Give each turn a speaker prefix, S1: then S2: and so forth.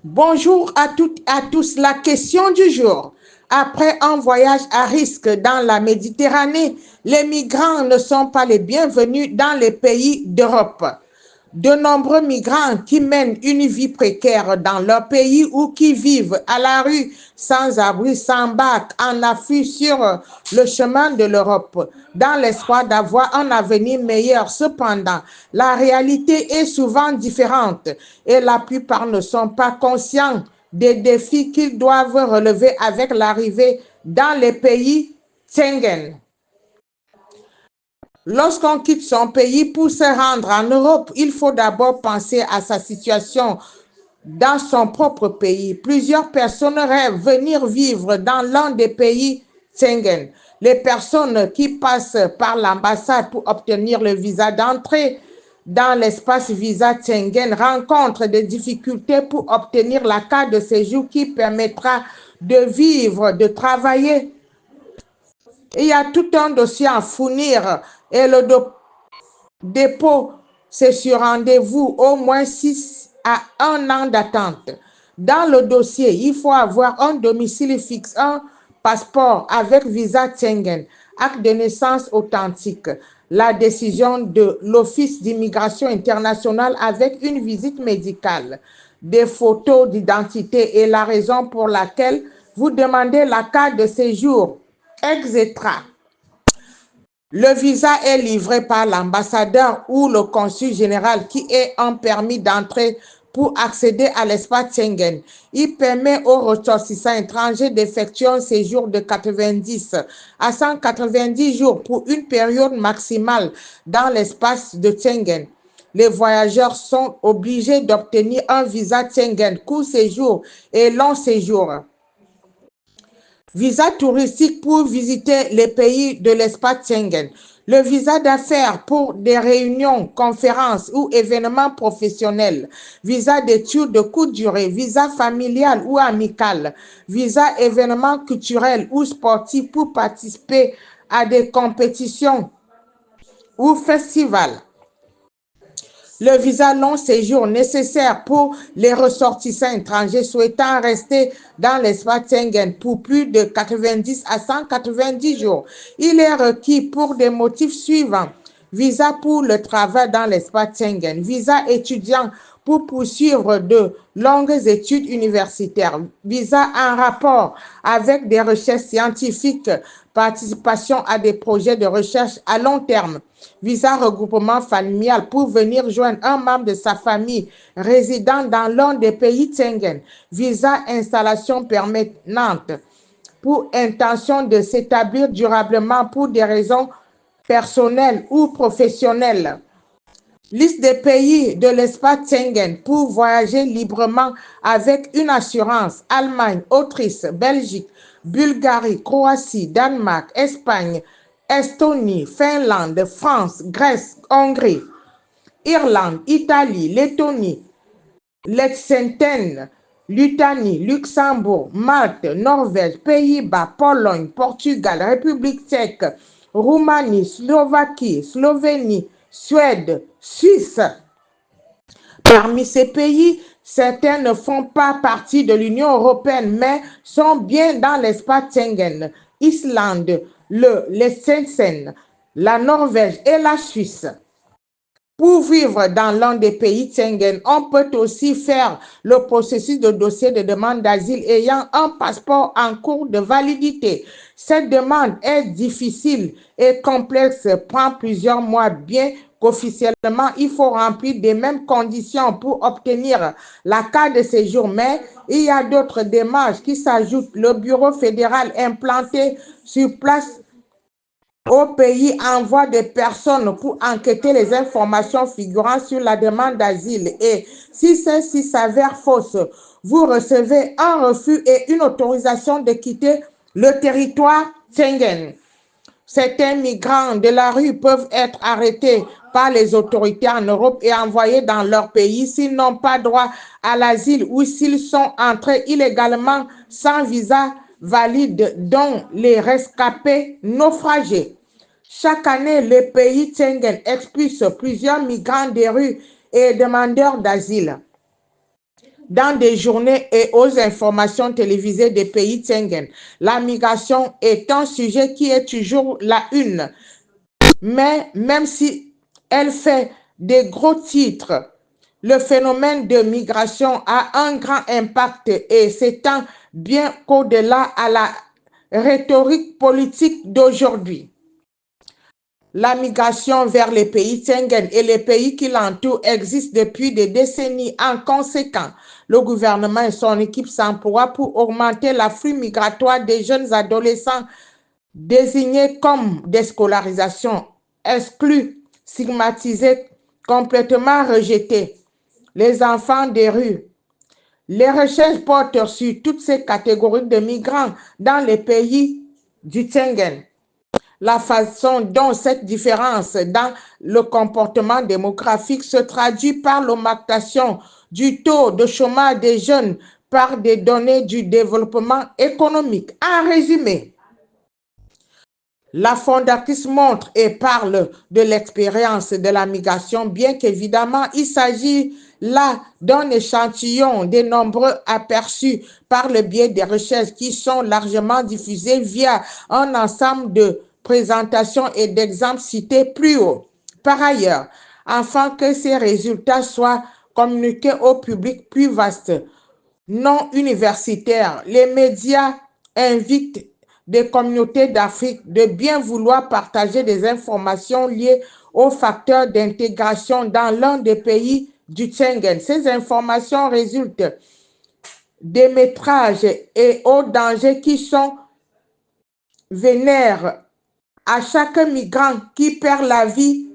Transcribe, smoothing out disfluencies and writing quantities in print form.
S1: Bonjour à toutes et à tous. La question du jour. Après un voyage à risque dans la Méditerranée, les migrants ne sont pas les bienvenus dans les pays d'Europe. De nombreux migrants qui mènent une vie précaire dans leur pays ou qui vivent à la rue sans abri s'embarquent en affût sur le chemin de l'Europe dans l'espoir d'avoir un avenir meilleur. Cependant, la réalité est souvent différente et la plupart ne sont pas conscients des défis qu'ils doivent relever avec l'arrivée dans les pays Schengen. Lorsqu'on quitte son pays pour se rendre en Europe, il faut d'abord penser à sa situation dans son propre pays. Plusieurs personnes rêvent venir vivre dans l'un des pays Schengen. Les personnes qui passent par l'ambassade pour obtenir le visa d'entrée dans l'espace visa Schengen rencontrent des difficultés pour obtenir la carte de séjour qui permettra de vivre, de travailler. Il y a tout un dossier à fournir et le dépôt, c'est sur rendez-vous, au moins 6 à 1 an d'attente. Dans le dossier, il faut avoir un domicile fixe, un passeport avec visa Schengen, acte de naissance authentique, la décision de l'Office d'immigration internationale avec une visite médicale, des photos d'identité et la raison pour laquelle vous demandez la carte de séjour, etc. Le visa est livré par l'ambassadeur ou le consul général qui est un permis d'entrée pour accéder à l'espace Schengen. Il permet aux ressortissants étrangers d'effectuer un séjour de 90 à 190 jours pour une période maximale dans l'espace de Schengen. Les voyageurs sont obligés d'obtenir un visa Schengen court séjour et long séjour. Visa touristique pour visiter les pays de l'espace Schengen. Le visa d'affaires pour des réunions, conférences ou événements professionnels. Visa d'études de courte durée. Visa familial ou amical. Visa événements culturels ou sportifs pour participer à des compétitions ou festivals. Le visa long séjour nécessaire pour les ressortissants étrangers souhaitant rester dans l'espace Schengen pour plus de 90 à 190 jours. Il est requis pour des motifs suivants. Visa pour le travail dans l'espace Schengen. Visa étudiant pour poursuivre de longues études universitaires. Visa en rapport avec des recherches scientifiques, participation à des projets de recherche à long terme. Visa regroupement familial pour venir joindre un membre de sa famille résidant dans l'un des pays Schengen. Visa installation permanente pour intention de s'établir durablement pour des raisons personnelles ou professionnelles. Liste des pays de l'espace Schengen pour voyager librement avec une assurance. Allemagne, Autriche, Belgique, Bulgarie, Croatie, Danemark, Espagne, Estonie, Finlande, France, Grèce, Hongrie, Irlande, Italie, Lettonie, Liechtenstein, Lituanie, Luxembourg, Malte, Norvège, Pays-Bas, Pologne, Portugal, République tchèque, Roumanie, Slovaquie, Slovénie, Suède, Suisse. Parmi ces pays, certains ne font pas partie de l'Union européenne, mais sont bien dans l'espace Schengen. Islande, le Liechtenstein, la Norvège et la Suisse. Pour vivre dans l'un des pays Schengen, on peut aussi faire le processus de dossier de demande d'asile ayant un passeport en cours de validité. Cette demande est difficile et complexe, prend plusieurs mois, bien qu'officiellement, il faut remplir les mêmes conditions pour obtenir la carte de séjour, mais il y a d'autres démarches qui s'ajoutent. Le bureau fédéral implanté sur place au pays envoie des personnes pour enquêter les informations figurant sur la demande d'asile et si celle-ci s'avère fausse, vous recevez un refus et une autorisation de quitter le territoire Schengen. Certains migrants de la rue peuvent être arrêtés par les autorités en Europe et envoyés dans leur pays s'ils n'ont pas droit à l'asile ou s'ils sont entrés illégalement sans visa valide, dont les rescapés naufragés. Chaque année, le pays Schengen expulse plusieurs migrants des rues et demandeurs d'asile. dans des journées et aux informations télévisées des pays Schengen. La migration est un sujet qui est toujours la une. Mais même si elle fait des gros titres, le phénomène de migration a un grand impact et s'étend bien qu'au-delà à la rhétorique politique d'aujourd'hui. La migration vers les pays Schengen et les pays qui l'entourent existe depuis des décennies. En conséquence, le gouvernement et son équipe s'emploient pour augmenter l'afflux migratoire des jeunes adolescents désignés comme déscolarisation, exclus, stigmatisés, complètement rejetés, les enfants des rues. Les recherches portent sur toutes ces catégories de migrants dans les pays du Schengen. La façon dont cette différence dans le comportement démographique se traduit par l'augmentation du taux de chômage des jeunes par des données du développement économique. En résumé, la fondatrice montre et parle de l'expérience de la migration, bien qu'évidemment il s'agit là d'un échantillon des nombreux aperçus par le biais des recherches qui sont largement diffusées via un ensemble de présentations et d'exemples cités plus haut. Par ailleurs, afin que ces résultats soient communiqués au public plus vaste, non universitaire, les médias invitent des communautés d'Afrique de bien vouloir partager des informations liées aux facteurs d'intégration dans l'un des pays du Schengen. Ces informations résultent des métrages et aux dangers qui sont vénères à chaque migrant qui perd la vie